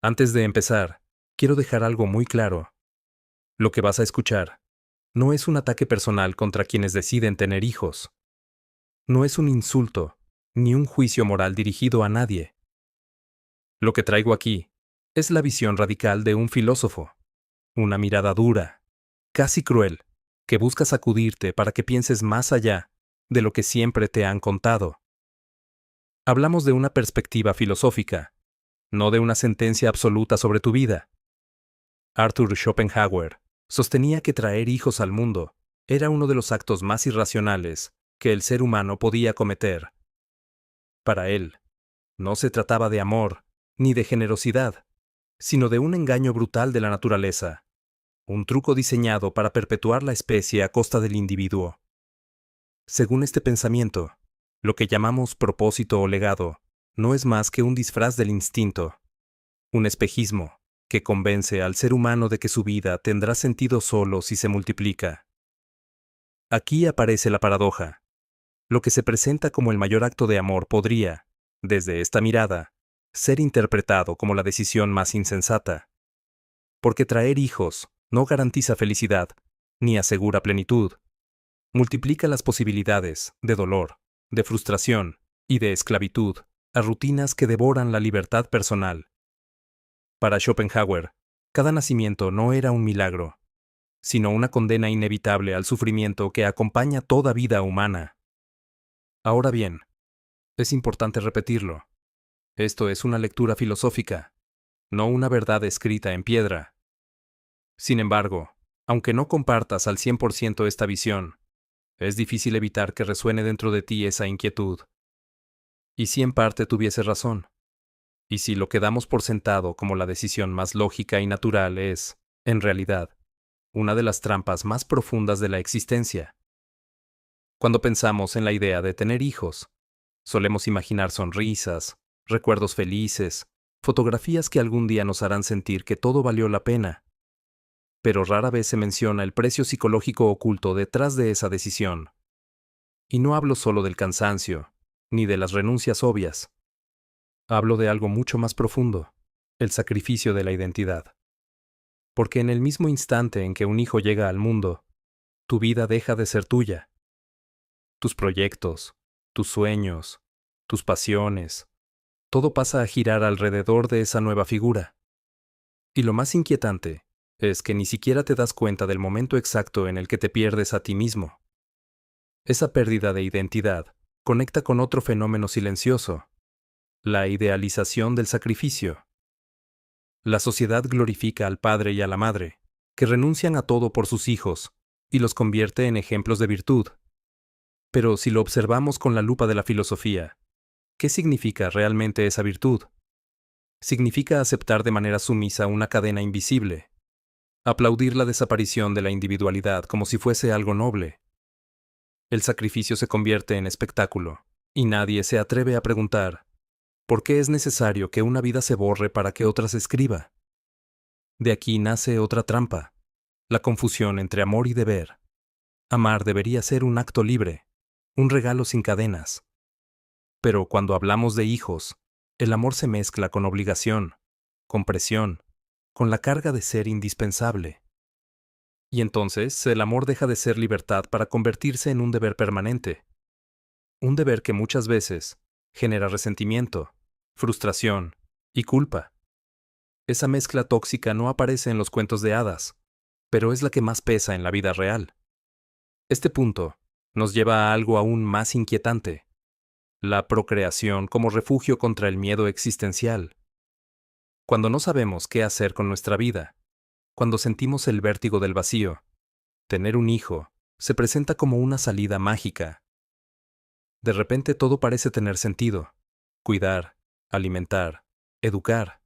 Antes de empezar, quiero dejar algo muy claro. Lo que vas a escuchar no es un ataque personal contra quienes deciden tener hijos. No es un insulto, ni un juicio moral dirigido a nadie. Lo que traigo aquí es la visión radical de un filósofo, una mirada dura, casi cruel, que busca sacudirte para que pienses más allá de lo que siempre te han contado. Hablamos de una perspectiva filosófica, no de una sentencia absoluta sobre tu vida. Arthur Schopenhauer sostenía que traer hijos al mundo era uno de los actos más irracionales que el ser humano podía cometer. Para él, no se trataba de amor ni de generosidad, sino de un engaño brutal de la naturaleza, un truco diseñado para perpetuar la especie a costa del individuo. Según este pensamiento, lo que llamamos propósito o legado no es más que un disfraz del instinto, un espejismo que convence al ser humano de que su vida tendrá sentido solo si se multiplica. Aquí aparece la paradoja. Lo que se presenta como el mayor acto de amor podría, desde esta mirada, ser interpretado como la decisión más insensata. Porque traer hijos no garantiza felicidad, ni asegura plenitud. Multiplica las posibilidades de dolor, de frustración y de esclavitud a rutinas que devoran la libertad personal. Para Schopenhauer, cada nacimiento no era un milagro, sino una condena inevitable al sufrimiento que acompaña toda vida humana. Ahora bien, es importante repetirlo. Esto es una lectura filosófica, no una verdad escrita en piedra. Sin embargo, aunque no compartas al 100% esta visión, es difícil evitar que resuene dentro de ti esa inquietud. ¿Y si en parte tuviese razón? ¿Y si lo que damos por sentado como la decisión más lógica y natural es, en realidad, una de las trampas más profundas de la existencia? Cuando pensamos en la idea de tener hijos, solemos imaginar sonrisas, recuerdos felices, fotografías que algún día nos harán sentir que todo valió la pena. Pero rara vez se menciona el precio psicológico oculto detrás de esa decisión. Y no hablo solo del cansancio, ni de las renuncias obvias. Hablo de algo mucho más profundo, el sacrificio de la identidad. Porque en el mismo instante en que un hijo llega al mundo, tu vida deja de ser tuya. Tus proyectos, tus sueños, tus pasiones, todo pasa a girar alrededor de esa nueva figura. Y lo más inquietante es que ni siquiera te das cuenta del momento exacto en el que te pierdes a ti mismo. Esa pérdida de identidad conecta con otro fenómeno silencioso, la idealización del sacrificio. La sociedad glorifica al padre y a la madre, que renuncian a todo por sus hijos, y los convierte en ejemplos de virtud. Pero si lo observamos con la lupa de la filosofía, ¿qué significa realmente esa virtud? Significa aceptar de manera sumisa una cadena invisible, aplaudir la desaparición de la individualidad como si fuese algo noble. El sacrificio se convierte en espectáculo, y nadie se atreve a preguntar, ¿por qué es necesario que una vida se borre para que otra se escriba? De aquí nace otra trampa, la confusión entre amor y deber. Amar debería ser un acto libre, un regalo sin cadenas. Pero cuando hablamos de hijos, el amor se mezcla con obligación, con presión, con la carga de ser indispensable. Y entonces el amor deja de ser libertad para convertirse en un deber permanente. Un deber que muchas veces genera resentimiento, frustración y culpa. Esa mezcla tóxica no aparece en los cuentos de hadas, pero es la que más pesa en la vida real. Este punto nos lleva a algo aún más inquietante: la procreación como refugio contra el miedo existencial. Cuando no sabemos qué hacer con nuestra vida, cuando sentimos el vértigo del vacío, tener un hijo se presenta como una salida mágica. De repente todo parece tener sentido: cuidar, alimentar, educar.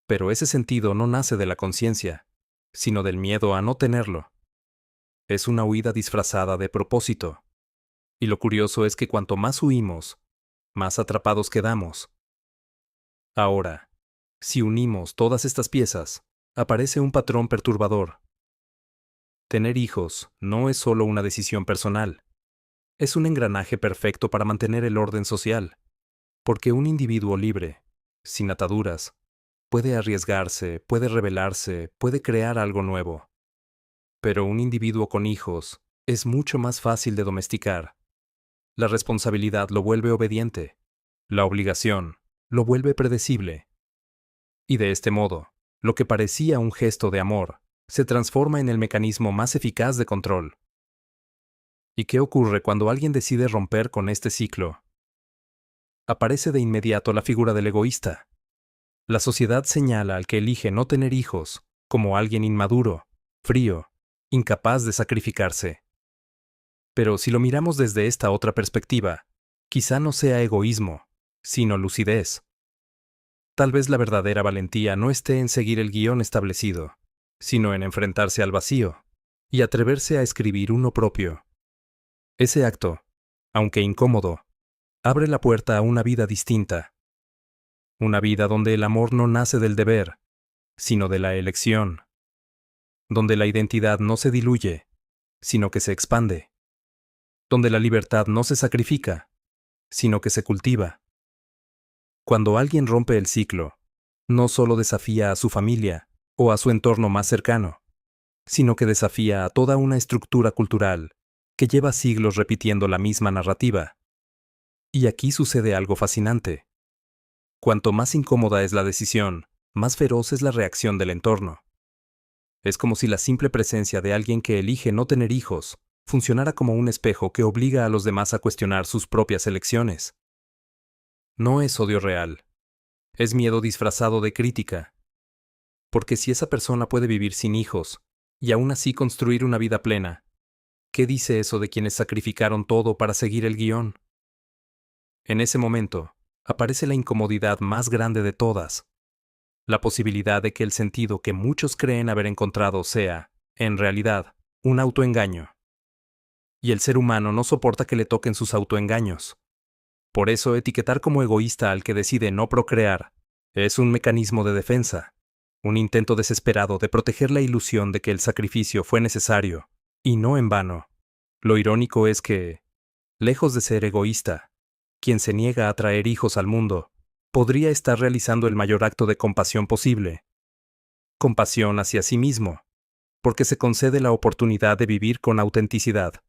Pero ese sentido no nace de la conciencia, sino del miedo a no tenerlo. Es una huida disfrazada de propósito. Y lo curioso es que cuanto más huimos, más atrapados quedamos. Ahora, si unimos todas estas piezas, aparece un patrón perturbador. Tener hijos no es solo una decisión personal. Es un engranaje perfecto para mantener el orden social. Porque un individuo libre, sin ataduras, puede arriesgarse, puede rebelarse, puede crear algo nuevo. Pero un individuo con hijos es mucho más fácil de domesticar. La responsabilidad lo vuelve obediente. La obligación lo vuelve predecible. Y de este modo, lo que parecía un gesto de amor se transforma en el mecanismo más eficaz de control. ¿Y qué ocurre cuando alguien decide romper con este ciclo? Aparece de inmediato la figura del egoísta. La sociedad señala al que elige no tener hijos como alguien inmaduro, frío, incapaz de sacrificarse. Pero si lo miramos desde esta otra perspectiva, quizá no sea egoísmo, sino lucidez. Tal vez la verdadera valentía no esté en seguir el guión establecido, sino en enfrentarse al vacío y atreverse a escribir uno propio. Ese acto, aunque incómodo, abre la puerta a una vida distinta. Una vida donde el amor no nace del deber, sino de la elección. Donde la identidad no se diluye, sino que se expande. Donde la libertad no se sacrifica, sino que se cultiva. Cuando alguien rompe el ciclo, no solo desafía a su familia o a su entorno más cercano, sino que desafía a toda una estructura cultural que lleva siglos repitiendo la misma narrativa. Y aquí sucede algo fascinante. Cuanto más incómoda es la decisión, más feroz es la reacción del entorno. Es como si la simple presencia de alguien que elige no tener hijos funcionara como un espejo que obliga a los demás a cuestionar sus propias elecciones. No es odio real. Es miedo disfrazado de crítica. Porque si esa persona puede vivir sin hijos y aún así construir una vida plena, ¿qué dice eso de quienes sacrificaron todo para seguir el guión? En ese momento, aparece la incomodidad más grande de todas. La posibilidad de que el sentido que muchos creen haber encontrado sea, en realidad, un autoengaño. Y el ser humano no soporta que le toquen sus autoengaños. Por eso etiquetar como egoísta al que decide no procrear es un mecanismo de defensa, un intento desesperado de proteger la ilusión de que el sacrificio fue necesario, y no en vano. Lo irónico es que, lejos de ser egoísta, quien se niega a traer hijos al mundo, podría estar realizando el mayor acto de compasión posible. Compasión hacia sí mismo, porque se concede la oportunidad de vivir con autenticidad.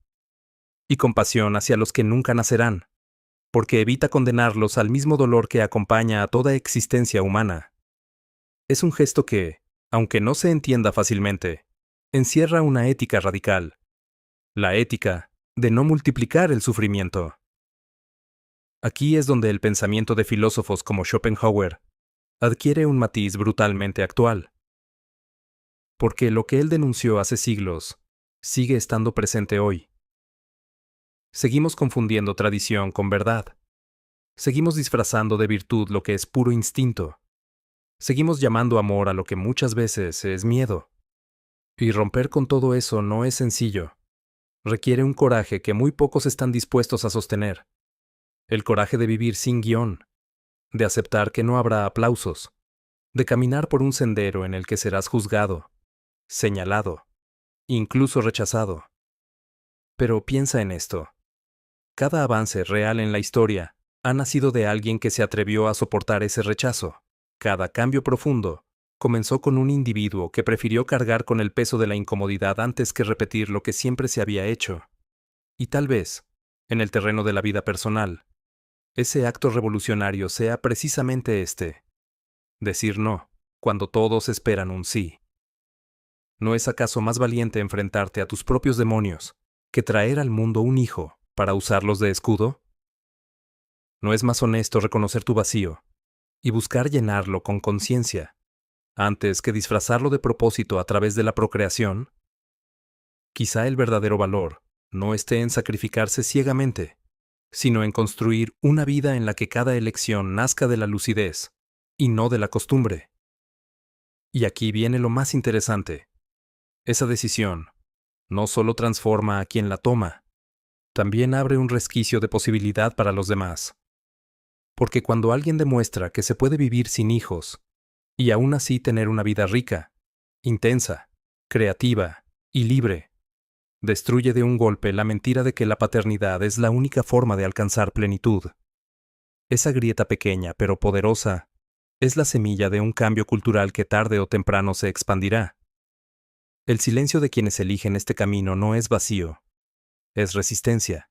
Y compasión hacia los que nunca nacerán, porque evita condenarlos al mismo dolor que acompaña a toda existencia humana. Es un gesto que, aunque no se entienda fácilmente, encierra una ética radical. La ética de no multiplicar el sufrimiento. Aquí es donde el pensamiento de filósofos como Schopenhauer adquiere un matiz brutalmente actual. Porque lo que él denunció hace siglos sigue estando presente hoy. Seguimos confundiendo tradición con verdad. Seguimos disfrazando de virtud lo que es puro instinto. Seguimos llamando amor a lo que muchas veces es miedo. Y romper con todo eso no es sencillo. Requiere un coraje que muy pocos están dispuestos a sostener. El coraje de vivir sin guión, de aceptar que no habrá aplausos, de caminar por un sendero en el que serás juzgado, señalado, incluso rechazado. Pero piensa en esto. Cada avance real en la historia ha nacido de alguien que se atrevió a soportar ese rechazo. Cada cambio profundo comenzó con un individuo que prefirió cargar con el peso de la incomodidad antes que repetir lo que siempre se había hecho. Y tal vez, en el terreno de la vida personal, ese acto revolucionario sea precisamente este: decir no, cuando todos esperan un sí. ¿No es acaso más valiente enfrentarte a tus propios demonios que traer al mundo un hijo para usarlos de escudo? ¿No es más honesto reconocer tu vacío y buscar llenarlo con conciencia, antes que disfrazarlo de propósito a través de la procreación? Quizá el verdadero valor no esté en sacrificarse ciegamente, sino en construir una vida en la que cada elección nazca de la lucidez y no de la costumbre. Y aquí viene lo más interesante. Esa decisión no solo transforma a quien la toma, también abre un resquicio de posibilidad para los demás. Porque cuando alguien demuestra que se puede vivir sin hijos, y aún así tener una vida rica, intensa, creativa y libre, destruye de un golpe la mentira de que la paternidad es la única forma de alcanzar plenitud. Esa grieta pequeña pero poderosa Es la semilla de un cambio cultural que tarde o temprano se expandirá. El silencio de quienes eligen este camino no es vacío, es resistencia.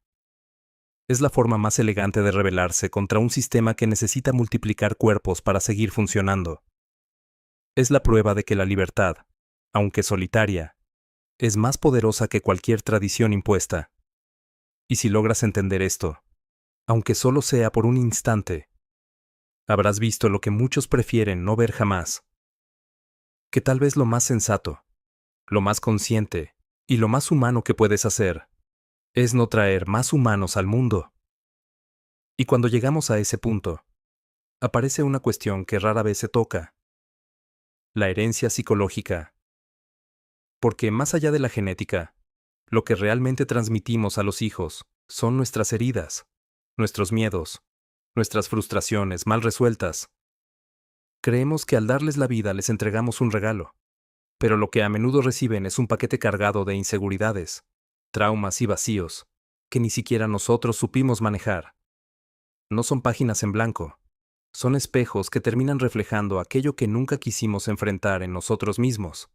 Es la forma más elegante de rebelarse contra un sistema que necesita multiplicar cuerpos para seguir funcionando. Es la prueba de que la libertad, aunque solitaria, es más poderosa que cualquier tradición impuesta. Y si logras entender esto, aunque solo sea por un instante, habrás visto lo que muchos prefieren no ver jamás. Que tal vez lo más sensato, lo más consciente y lo más humano que puedes hacer es no traer más humanos al mundo. Y cuando llegamos a ese punto, aparece una cuestión que rara vez se toca: la herencia psicológica. Porque más allá de la genética, lo que realmente transmitimos a los hijos son nuestras heridas, nuestros miedos, nuestras frustraciones mal resueltas. Creemos que al darles la vida les entregamos un regalo, pero lo que a menudo reciben es un paquete cargado de inseguridades, traumas y vacíos que ni siquiera nosotros supimos manejar. No son páginas en blanco, son espejos que terminan reflejando aquello que nunca quisimos enfrentar en nosotros mismos.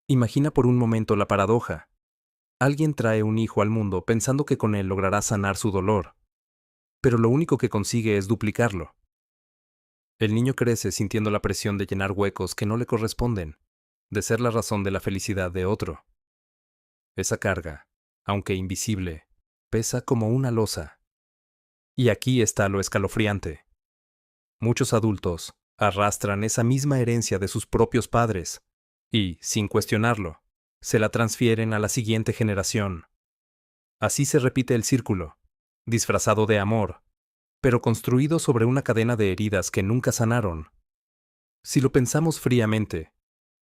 Imagina por un momento la paradoja. Alguien trae un hijo al mundo pensando que con él logrará sanar su dolor, pero lo único que consigue es duplicarlo. El niño crece sintiendo la presión de llenar huecos que no le corresponden, de ser la razón de la felicidad de otro. Esa carga, aunque invisible, pesa como una losa. Y aquí está lo escalofriante. Muchos adultos arrastran esa misma herencia de sus propios padres y, sin cuestionarlo, se la transfieren a la siguiente generación. Así se repite el círculo, disfrazado de amor, pero construido sobre una cadena de heridas que nunca sanaron. Si lo pensamos fríamente,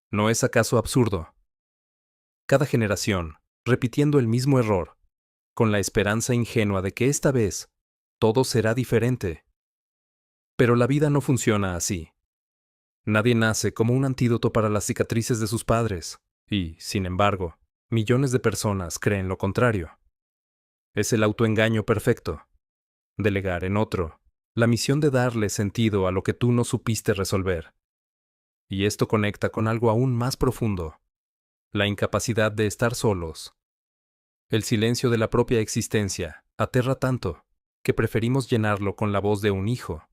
¿no es acaso absurdo? Cada generación, repitiendo el mismo error, con la esperanza ingenua de que esta vez todo será diferente. Pero la vida no funciona así. Nadie nace como un antídoto para las cicatrices de sus padres, y, sin embargo, millones de personas creen lo contrario. Es el autoengaño perfecto. Delegar en otro la misión de darle sentido a lo que tú no supiste resolver. Y esto conecta con algo aún más profundo: la incapacidad de estar solos. El silencio de la propia existencia aterra tanto que preferimos llenarlo con la voz de un hijo,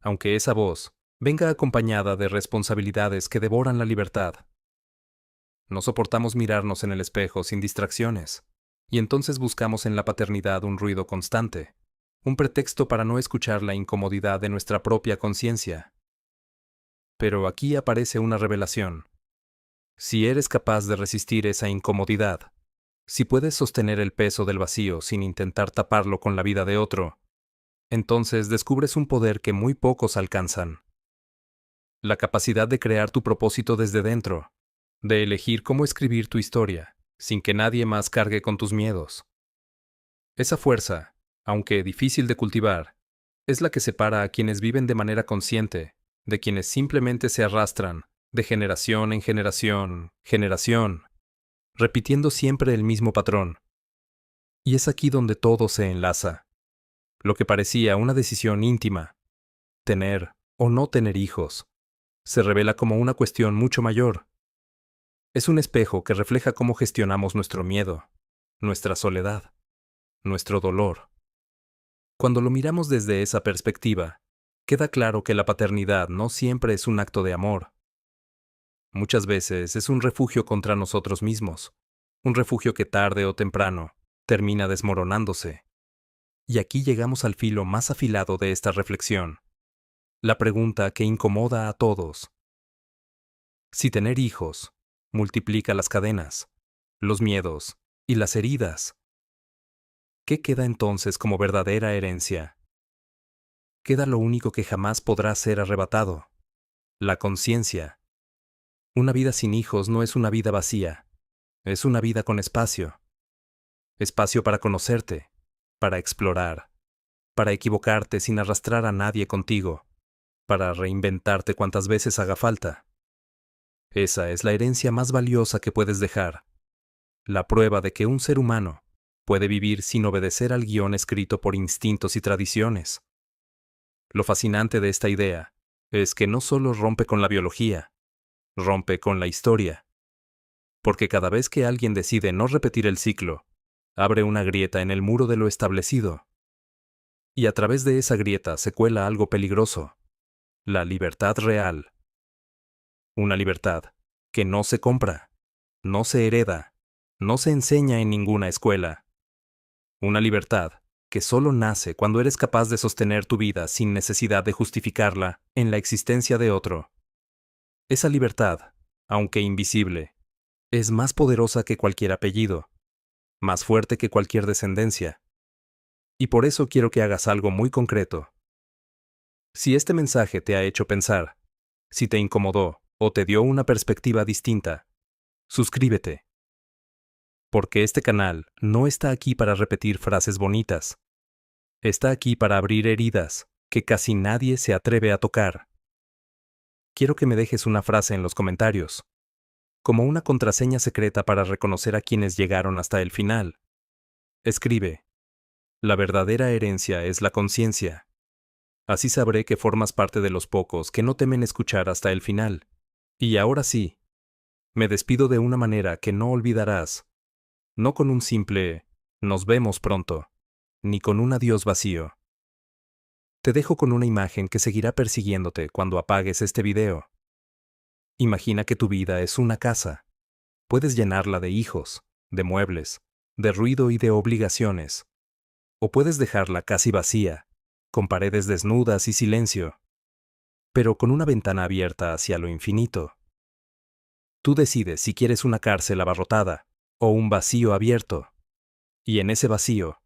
aunque esa voz venga acompañada de responsabilidades que devoran la libertad. No soportamos mirarnos en el espejo sin distracciones, y entonces buscamos en la paternidad un ruido constante, un pretexto para no escuchar la incomodidad de nuestra propia conciencia. Pero aquí aparece una revelación. Si eres capaz de resistir esa incomodidad, si puedes sostener el peso del vacío sin intentar taparlo con la vida de otro, entonces descubres un poder que muy pocos alcanzan. La capacidad de crear tu propósito desde dentro, de elegir cómo escribir tu historia, sin que nadie más cargue con tus miedos. Esa fuerza, aunque difícil de cultivar, es la que separa a quienes viven de manera consciente de quienes simplemente se arrastran de generación en generación, repitiendo siempre el mismo patrón. Y es aquí donde todo se enlaza. Lo que parecía una decisión íntima, tener o no tener hijos, se revela como una cuestión mucho mayor. Es un espejo que refleja cómo gestionamos nuestro miedo, nuestra soledad, nuestro dolor. Cuando lo miramos desde esa perspectiva, queda claro que la paternidad no siempre es un acto de amor. Muchas veces es un refugio contra nosotros mismos, un refugio que tarde o temprano termina desmoronándose. Y aquí llegamos al filo más afilado de esta reflexión, la pregunta que incomoda a todos. Si tener hijos multiplica las cadenas, los miedos y las heridas, ¿qué queda entonces como verdadera herencia? Queda lo único que jamás podrá ser arrebatado: la conciencia. Una vida sin hijos no es una vida vacía, es una vida con espacio. Espacio para conocerte, para explorar, para equivocarte sin arrastrar a nadie contigo, para reinventarte cuantas veces haga falta. Esa es la herencia más valiosa que puedes dejar, la prueba de que un ser humano puede vivir sin obedecer al guión escrito por instintos y tradiciones. Lo fascinante de esta idea es que no solo rompe con la biología, rompe con la historia. Porque cada vez que alguien decide no repetir el ciclo, abre una grieta en el muro de lo establecido. Y a través de esa grieta se cuela algo peligroso: la libertad real. Una libertad que no se compra, no se hereda, no se enseña en ninguna escuela. Una libertad que solo nace cuando eres capaz de sostener tu vida sin necesidad de justificarla en la existencia de otro. Esa libertad, aunque invisible, es más poderosa que cualquier apellido, más fuerte que cualquier descendencia. Y por eso quiero que hagas algo muy concreto. Si este mensaje te ha hecho pensar, si te incomodó o te dio una perspectiva distinta, suscríbete. Porque este canal no está aquí para repetir frases bonitas. Está aquí para abrir heridas que casi nadie se atreve a tocar. Quiero que me dejes una frase en los comentarios, como una contraseña secreta para reconocer a quienes llegaron hasta el final. Escribe: la verdadera herencia es la conciencia. Así sabré que formas parte de los pocos que no temen escuchar hasta el final. Y ahora sí, me despido de una manera que no olvidarás, no con un simple "nos vemos pronto", ni con un adiós vacío. Te dejo con una imagen que seguirá persiguiéndote cuando apagues este video. Imagina que tu vida es una casa. Puedes llenarla de hijos, de muebles, de ruido y de obligaciones. O puedes dejarla casi vacía, con paredes desnudas y silencio, pero con una ventana abierta hacia lo infinito. Tú decides si quieres una cárcel abarrotada o un vacío abierto. Y en ese vacío,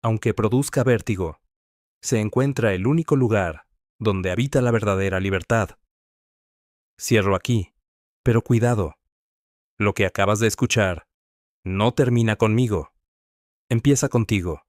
aunque produzca vértigo, se encuentra el único lugar donde habita la verdadera libertad. Cierro aquí, pero cuidado. Lo que acabas de escuchar no termina conmigo, empieza contigo.